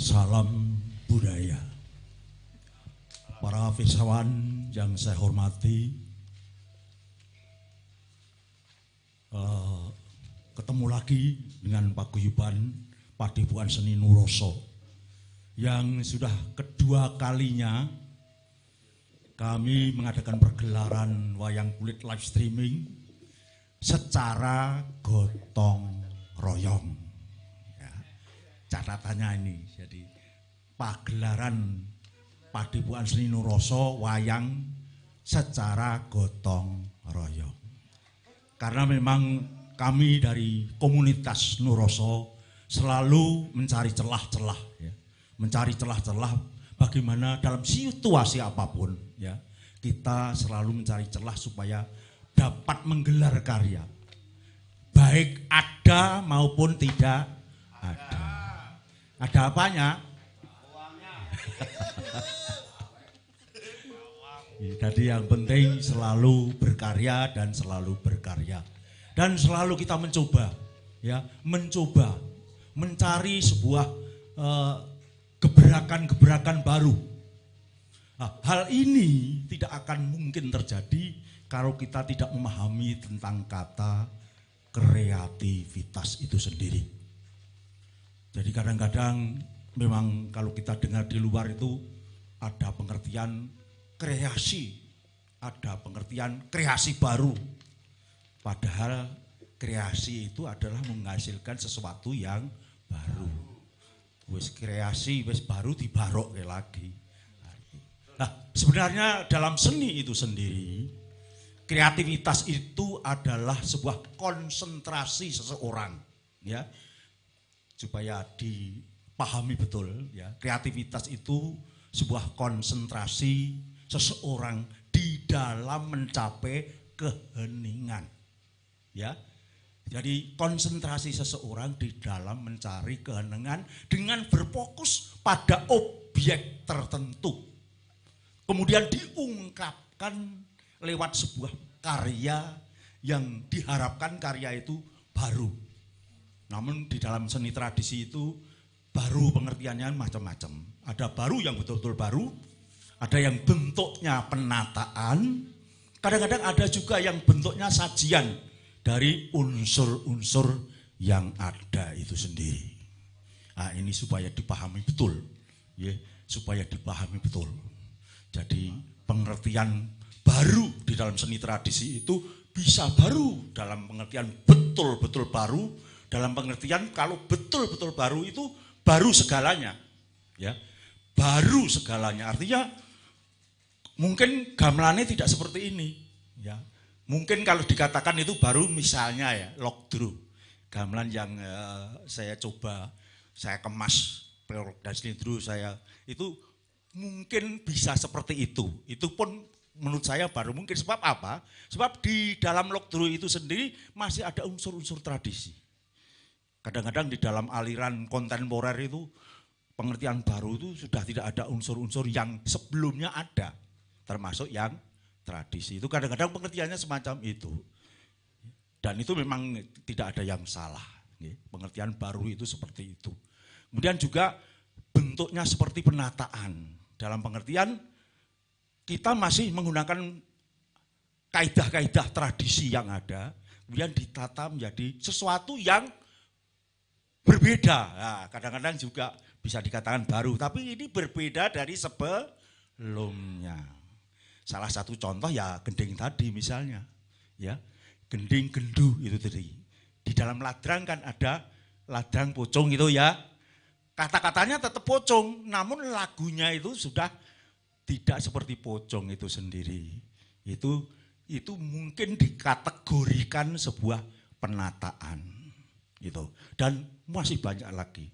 Salam budaya. Para filsawan yang saya hormati, ketemu lagi dengan paguyuban Padepokan Seni Nuroso yang sudah kedua kalinya kami mengadakan pergelaran wayang kulit live streaming secara gotong royong. Ya, catatannya ini, jadi pagelaran Padepokan Seni Nuroso wayang secara gotong royong. Karena memang kami dari komunitas Nuroso selalu mencari celah-celah, ya, mencari celah-celah bagaimana dalam situasi apapun, ya, kita selalu mencari celah supaya dapat menggelar karya, baik ada maupun tidak ada. Ada apanya? Jadi yang penting selalu berkarya dan selalu berkarya. Dan selalu kita mencoba, ya, mencoba mencari sebuah gebrakan-gebrakan baru. Nah, hal ini tidak akan mungkin terjadi kalau kita tidak memahami tentang kata kreativitas itu sendiri. Jadi kadang-kadang memang kalau kita dengar di luar itu ada pengertian kreasi, ada pengertian kreasi baru. Padahal kreasi itu adalah menghasilkan sesuatu yang baru. Wis kreasi, wis baru dibarok lagi. Nah, sebenarnya dalam seni itu sendiri, kreativitas itu adalah sebuah konsentrasi seseorang, ya. Supaya dipahami betul, ya. Kreativitas itu sebuah konsentrasi seseorang di dalam mencapai keheningan, ya. Jadi konsentrasi seseorang di dalam mencari keheningan dengan berfokus pada objek tertentu, kemudian diungkapkan lewat sebuah karya yang diharapkan karya itu baru. Namun di dalam seni tradisi itu baru pengertiannya macam-macam. Ada baru yang betul-betul baru, ada yang bentuknya penataan, kadang-kadang ada juga yang bentuknya sajian dari unsur-unsur yang ada itu sendiri. Nah, ini supaya dipahami betul, ya, supaya dipahami betul. Jadi pengertian baru di dalam seni tradisi itu bisa baru dalam pengertian betul-betul baru, dalam pengertian kalau betul-betul baru itu baru segalanya, ya, baru segalanya. Artinya mungkin gamelannya tidak seperti ini, ya. Mungkin kalau dikatakan itu baru misalnya ya lokdru, gamelan yang saya coba, saya kemas pelorok dan selindru saya itu mungkin bisa seperti itu. Itu pun menurut saya baru mungkin. Sebab apa? Sebab di dalam lokdru itu sendiri masih ada unsur-unsur tradisi. Kadang-kadang di dalam aliran kontemporer itu pengertian baru itu sudah tidak ada unsur-unsur yang sebelumnya ada, termasuk yang tradisi. Itu kadang-kadang pengertiannya semacam itu. Dan itu memang tidak ada yang salah. Pengertian baru itu seperti itu. Kemudian juga bentuknya seperti penataan. Dalam pengertian kita masih menggunakan kaidah-kaidah tradisi yang ada, kemudian ditata menjadi sesuatu yang berbeda. Nah, kadang-kadang juga bisa dikatakan baru, tapi ini berbeda dari sebelumnya. Salah satu contoh ya gending tadi misalnya, ya, gending gendu itu tadi. Di dalam ladrang kan ada ladrang pocong itu, ya, kata-katanya tetap pocong, namun lagunya itu sudah tidak seperti pocong itu sendiri. Itu mungkin dikategorikan sebuah penataan, gitu. Dan masih banyak lagi.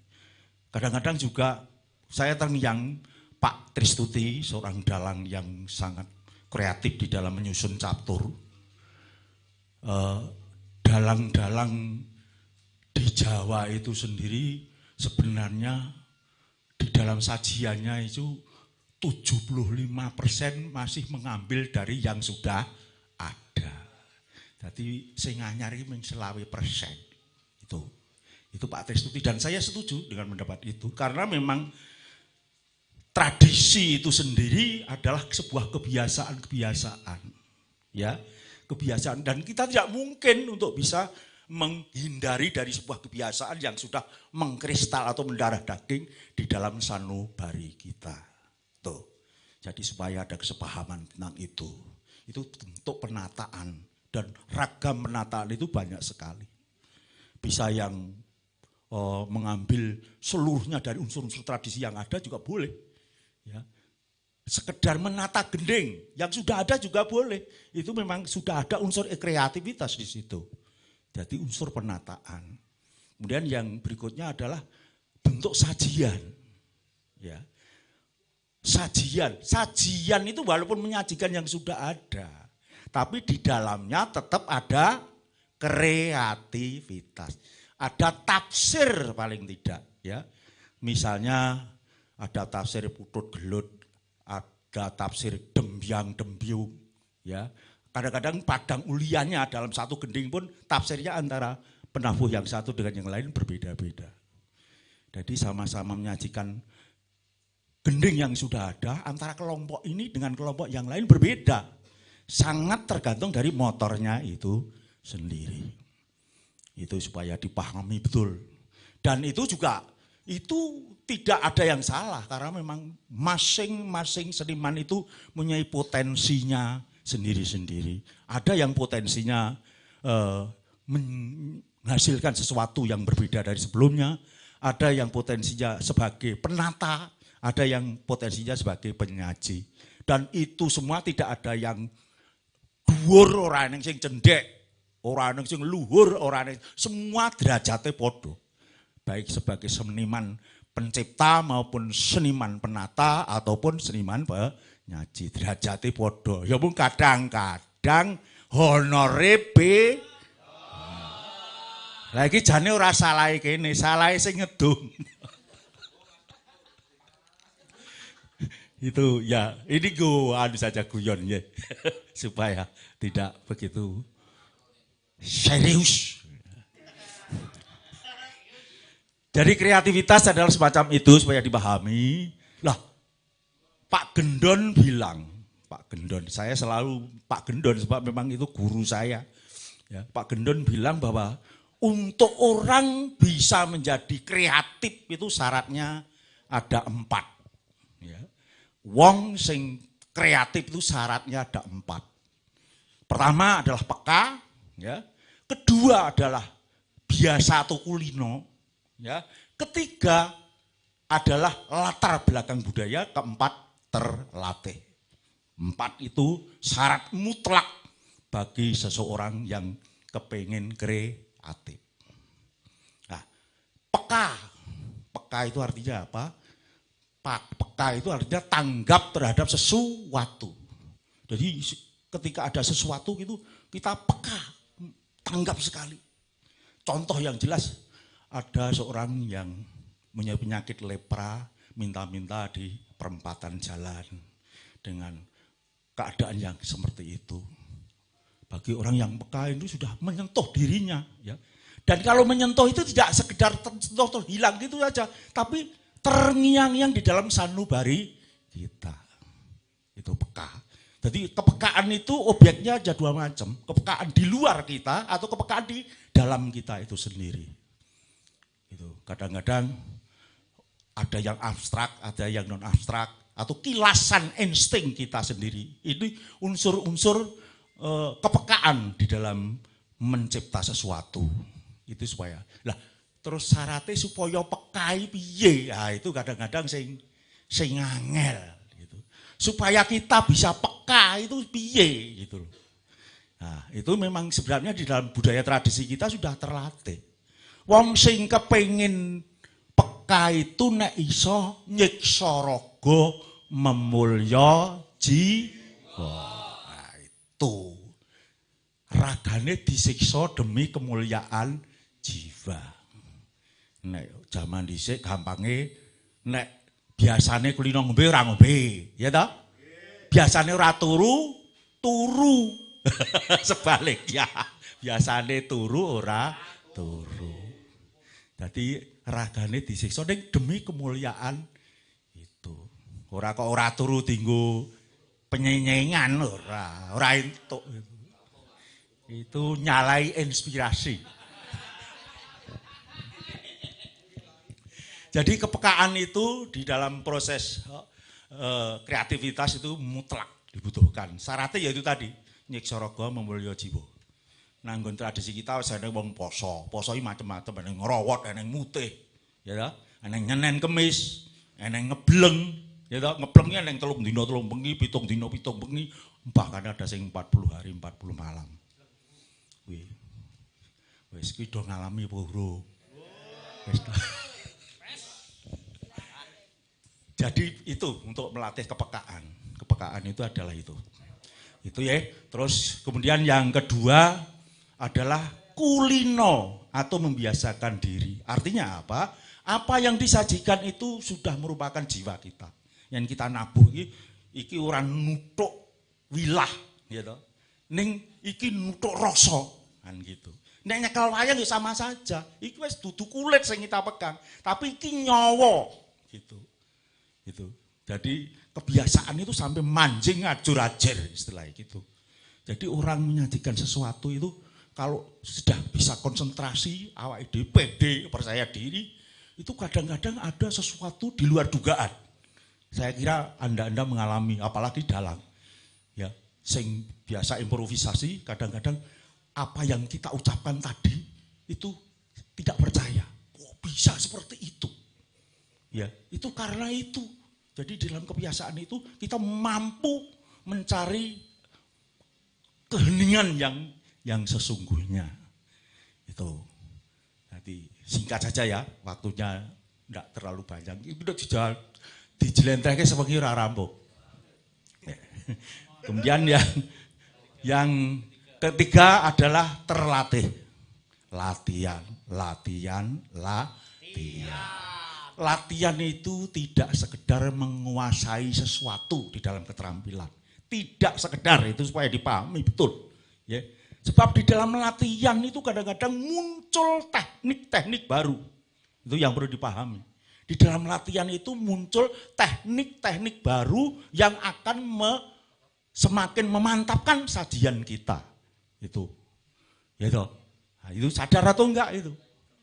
Kadang-kadang juga saya terngiang Pak Tristuti, seorang dalang yang sangat kreatif di dalam menyusun catur. Dalang-dalang di Jawa itu sendiri sebenarnya di dalam sajiannya itu 75% masih mengambil dari yang sudah ada. Jadi sing anyar iki mung 20% itu. Itu Pak Testuti dan saya setuju dengan pendapat itu karena memang tradisi itu sendiri adalah sebuah kebiasaan-kebiasaan. Ya, kebiasaan dan kita tidak mungkin untuk bisa menghindari dari sebuah kebiasaan yang sudah mengkristal atau mendarah daging di dalam sanubari kita. Tuh. Jadi supaya ada kesepahaman tentang itu. Itu bentuk penataan dan ragam penataan itu banyak sekali. Bisa yang mengambil seluruhnya dari unsur-unsur tradisi yang ada juga boleh. Ya. Sekedar menata gending yang sudah ada juga boleh. Itu memang sudah ada unsur kreativitas di situ. Jadi unsur penataan. Kemudian yang berikutnya adalah bentuk sajian. Ya. Sajian itu walaupun menyajikan yang sudah ada, tapi di dalamnya tetap ada kreativitas. Ada tafsir paling tidak, ya. Misalnya ada tafsir putut gelut, ada tafsir dembyang-dembyung, ya. Kadang-kadang padang uliannya dalam satu gending pun tafsirnya antara penabuh yang satu dengan yang lain berbeda-beda. Jadi sama-sama menyajikan gending yang sudah ada antara kelompok ini dengan kelompok yang lain berbeda. Sangat tergantung dari motornya itu sendiri. Itu supaya dipahami betul. Dan itu juga itu tidak ada yang salah karena memang masing-masing seniman itu mempunyai potensinya sendiri-sendiri. Ada yang potensinya menghasilkan sesuatu yang berbeda dari sebelumnya, ada yang potensinya sebagai penata, ada yang potensinya sebagai penyaji. Dan itu semua tidak ada yang dhuwur, ora ana sing cendhek, ora ana sing luhur, ora ana, semua derajate padha. Baik sebagai seniman pencipta maupun seniman penata ataupun seniman penyaji, derajate padha. Ya mung kadang-kadang honore be. Lah iki jane ora salahe kene, salahe sing ngedung. Itu ya, ini anu saja guyon ya, supaya tidak begitu serius. Jadi kreativitas adalah semacam itu supaya dipahami. Lah, Pak Gendon bilang, Pak Gendon, saya selalu Pak Gendon sebab memang itu guru saya. Ya, Pak Gendon bilang bahwa untuk orang bisa menjadi kreatif itu syaratnya ada 4. Ya. Wong sing kreatif itu syaratnya ada 4. Pertama adalah peka, ya. Kedua adalah biasa atau kulino, ya. Ketiga adalah latar belakang budaya, keempat terlatih. 4 itu syarat mutlak bagi seseorang yang kepengen kreatif. Nah, peka itu artinya apa? Peka itu artinya tanggap terhadap sesuatu. Jadi ketika ada sesuatu itu kita peka, tanggap sekali. Contoh yang jelas, ada seorang yang punya penyakit lepra, minta-minta di perempatan jalan dengan keadaan yang seperti itu. Bagi orang yang peka itu sudah menyentuh dirinya, ya. Dan kalau menyentuh itu tidak sekedar tersentuh hilang gitu saja, tapi terngiang-ngiang di dalam sanubari kita. Itu peka. Jadi kepekaan itu objeknya ada 2 macam. Kepekaan di luar kita atau kepekaan di dalam kita itu sendiri. Itu kadang-kadang ada yang abstrak, ada yang non abstrak, atau kilasan insting kita sendiri. Ini unsur-unsur kepekaan di dalam mencipta sesuatu. Itu supaya. Lah, terus syaratnya supaya pekai piye? Nah, itu kadang-kadang sing angel gitu. Supaya kita bisa peka itu piye gitu. Nah, itu memang sebenarnya di dalam budaya tradisi kita sudah terlatih. Wong sing kepengin peka itu nek iso nyiksa raga memulya jiwa. Nah, itu ragane disiksa demi kemuliaan jiwa. Nek zaman dhisik gampange nek biasane kulino ngombe ora ngombe, ya toh? Biasane ora turu. Sebaliknya, biasane turu ora turu. Jadi ragane disiksa ning demi kemuliaan itu. Ora kok ora turu dienggo penyenyengan ora entuk itu. Itu nyalai inspirasi. Jadi kepekaan itu di dalam proses kreativitas itu mutlak dibutuhkan. Syaratnya yaitu tadi nyiksa raga memulya jiwa. Nanggon tradisi kita wis ana wong poso. Poso iki macam-macam, ana ngrowot, ana mutih, ya ta? Ana nyenen kemis, ana ngebleng, ya ta? Ngebleng iki ana 3 dina 3 bengi, 7 dina 7 bengi, bahkan ada sing 40 hari 40 malam. Kuwi. Wis kuwi do ngalami apa bro? Wis. Jadi itu untuk melatih kepekaan. Kepekaan itu adalah itu. Itu ya. Terus kemudian yang kedua adalah kulino atau membiasakan diri. Artinya apa? Apa yang disajikan itu sudah merupakan jiwa kita. Yang kita nabuh iki ora nutuk wilah gitu. Ning iki nutuk rasa kan gitu. Nek nyekel wayang ya sama saja. Iki wis dudu kulit sing kita pegang, tapi iki nyawa gitu. Itu. Jadi kebiasaan itu sampai mancing ngajur-ajir istilahnya gitu. Jadi orang menyajikan sesuatu itu kalau sudah bisa konsentrasi, awake dhewe pede, percaya diri, itu kadang-kadang ada sesuatu di luar dugaan. Saya kira Anda mengalami, apalagi dalang. Ya, sing biasa improvisasi, kadang-kadang apa yang kita ucapkan tadi itu tidak percaya. Kok bisa seperti itu? Ya, itu karena itu. Jadi dalam kebiasaan itu kita mampu mencari keheningan yang sesungguhnya. Itu. Jadi singkat saja ya, waktunya enggak terlalu panjang. Itu udah dijelentehke sewengi ora rampung. Kemudian yang ketiga adalah terlatih. Latihan. Latihan itu tidak sekedar menguasai sesuatu di dalam keterampilan. Tidak sekedar, itu supaya dipahami betul. Ya. Sebab di dalam latihan itu kadang-kadang muncul teknik-teknik baru. Itu yang perlu dipahami. Di dalam latihan itu muncul teknik-teknik baru yang akan semakin memantapkan sajian kita. Itu. Ya itu. Nah, itu sadar atau enggak itu?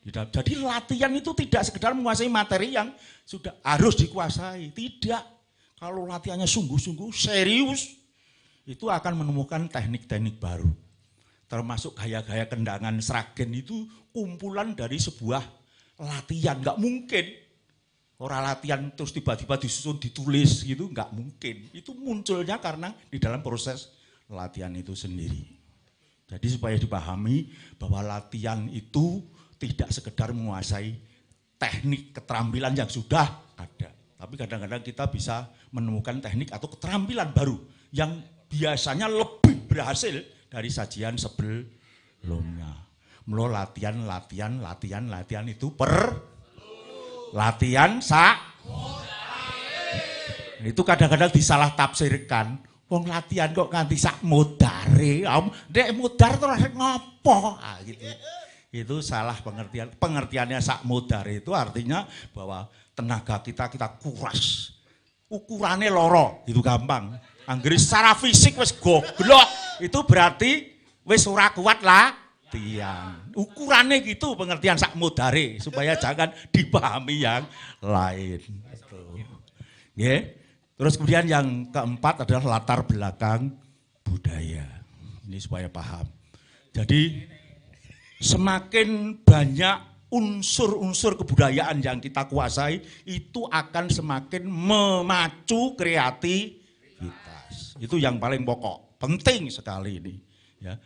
Jadi latihan itu tidak sekedar menguasai materi yang sudah harus dikuasai. Tidak. Kalau latihannya sungguh-sungguh, serius, itu akan menemukan teknik-teknik baru. Termasuk gaya-gaya kendangan sragen itu kumpulan dari sebuah latihan. Nggak mungkin. Orang latihan terus tiba-tiba disusun, ditulis gitu, nggak mungkin. Itu munculnya karena di dalam proses latihan itu sendiri. Jadi supaya dipahami bahwa latihan itu tidak sekedar menguasai teknik keterampilan yang sudah ada. Tapi kadang-kadang kita bisa menemukan teknik atau keterampilan baru yang biasanya lebih berhasil dari sajian sebelumnya. Mula latihan itu latihan itu kadang-kadang disalah tafsirkan. Wong latihan kok nganti sak modare. Dek modar terus ngopo? Ah gitu. Itu salah pengertian. Pengertiannya sak modar itu artinya bahwa tenaga kita kuras. Ukurannya loro, itu gampang. Anggere secara fisik wis goblok, itu berarti wis ora kuat latihan. Ukurannya gitu pengertian sak modare supaya jangan dipahami yang lain. Gitu. Yeah. Terus kemudian yang keempat adalah latar belakang budaya. Ini supaya paham. Jadi semakin banyak unsur-unsur kebudayaan yang kita kuasai, itu akan semakin memacu kreativitas. Itu yang paling pokok, penting sekali ini. Ya.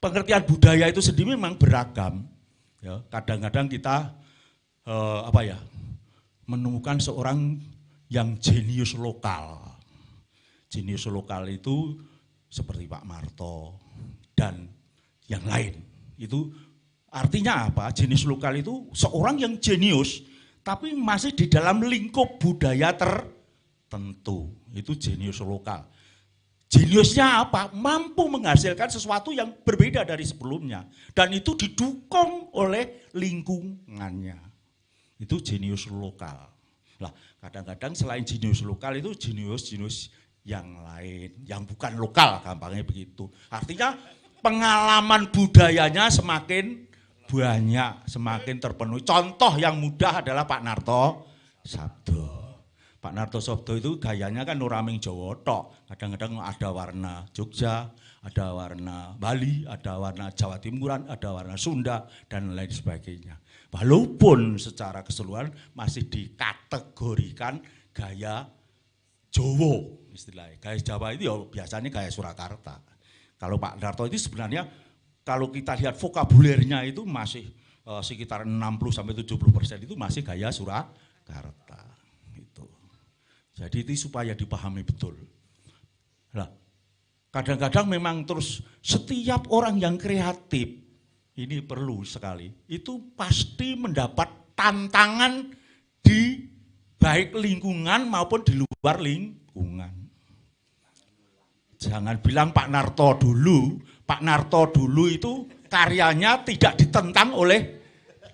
Pengertian budaya itu sendiri memang beragam. Ya. Kadang-kadang kita menemukan seorang yang jenius lokal. Jenius lokal itu seperti Pak Marto dan yang lain. Itu artinya apa? Jenius lokal itu seorang yang jenius, tapi masih di dalam lingkup budaya tertentu. Itu jenius lokal. Jeniusnya apa? Mampu menghasilkan sesuatu yang berbeda dari sebelumnya. Dan itu didukung oleh lingkungannya. Itu jenius lokal. Lah, kadang-kadang selain jenius lokal itu jenius yang lain, yang bukan lokal, gampangnya begitu. Artinya pengalaman budayanya semakin banyak, semakin terpenuhi. Contoh yang mudah adalah Pak Narto Sabdo. Pak Narto Sabdo itu gayanya kan nuraming Jawa tok. Kadang-kadang ada warna Jogja, ada warna Bali, ada warna Jawa Timuran, ada warna Sunda, dan lain sebagainya. Walaupun secara keseluruhan masih dikategorikan gaya Jawa istilahnya. Gaya Jawa itu ya biasanya gaya Surakarta. Kalau Pak Narto itu sebenarnya kalau kita lihat vokabulernya itu masih sekitar 60-70% itu masih gaya Surakarta. Jadi itu supaya dipahami betul. Nah, kadang-kadang memang terus setiap orang yang kreatif, ini perlu sekali, itu pasti mendapat tantangan di baik lingkungan maupun di luar lingkungan. Jangan bilang Pak Narto dulu itu karyanya tidak ditentang oleh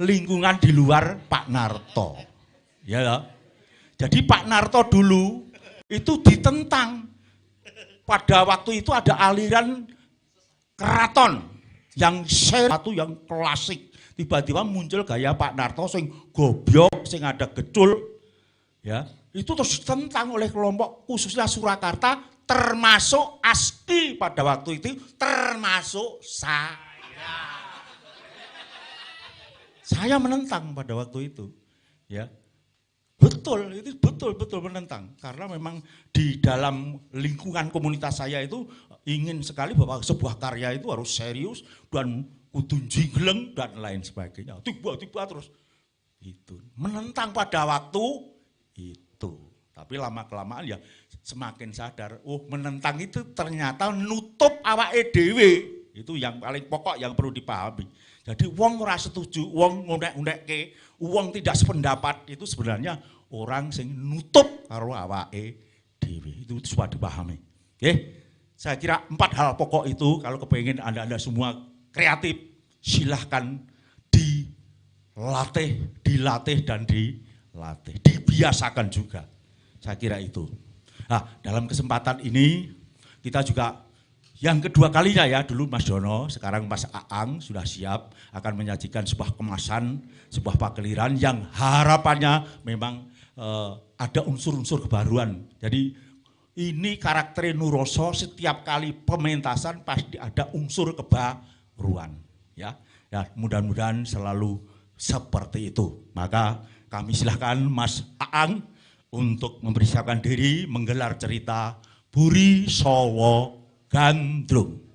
lingkungan di luar Pak Narto. Ya. Jadi Pak Narto dulu itu ditentang. Pada waktu itu ada aliran keraton yang satu yang klasik. Tiba-tiba muncul gaya Pak Narto sing gobyok, sing ada gecul. Ya, itu terus ditentang oleh kelompok khususnya Surakarta, termasuk ASKI pada waktu itu, termasuk saya. Saya menentang pada waktu itu. Ya. Betul, itu betul menentang. Karena memang di dalam lingkungan komunitas saya itu ingin sekali bahwa sebuah karya itu harus serius dan kudu jingleng dan lain sebagainya. Tiba-tiba terus itu menentang pada waktu itu. Tapi lama-kelamaan ya semakin sadar, oh menentang itu ternyata nutup awake dhewe. Itu yang paling pokok yang perlu dipahami. Jadi wong ora setuju, wong ngundek-undekke, wong tidak sependapat itu sebenarnya orang sing nutup karo awake dhewe. Itu sudah dipahami. Saya kira 4 hal pokok itu kalau kepengen Anda semua kreatif, silahkan dilatih dan dilatih. Dibiasakan juga. Saya kira itu. Nah, dalam kesempatan ini kita juga yang kedua kalinya ya, dulu Mas Dono, sekarang Mas Aang sudah siap akan menyajikan sebuah kemasan, sebuah pakeliran yang harapannya memang ada unsur-unsur kebaruan. Jadi ini karakter Nuroso, setiap kali pementasan pasti ada unsur kebaruan. Ya, mudah-mudahan selalu seperti itu. Maka kami silahkan Mas Aang untuk mempersiapkan diri menggelar cerita Buri Sowo Gandrung.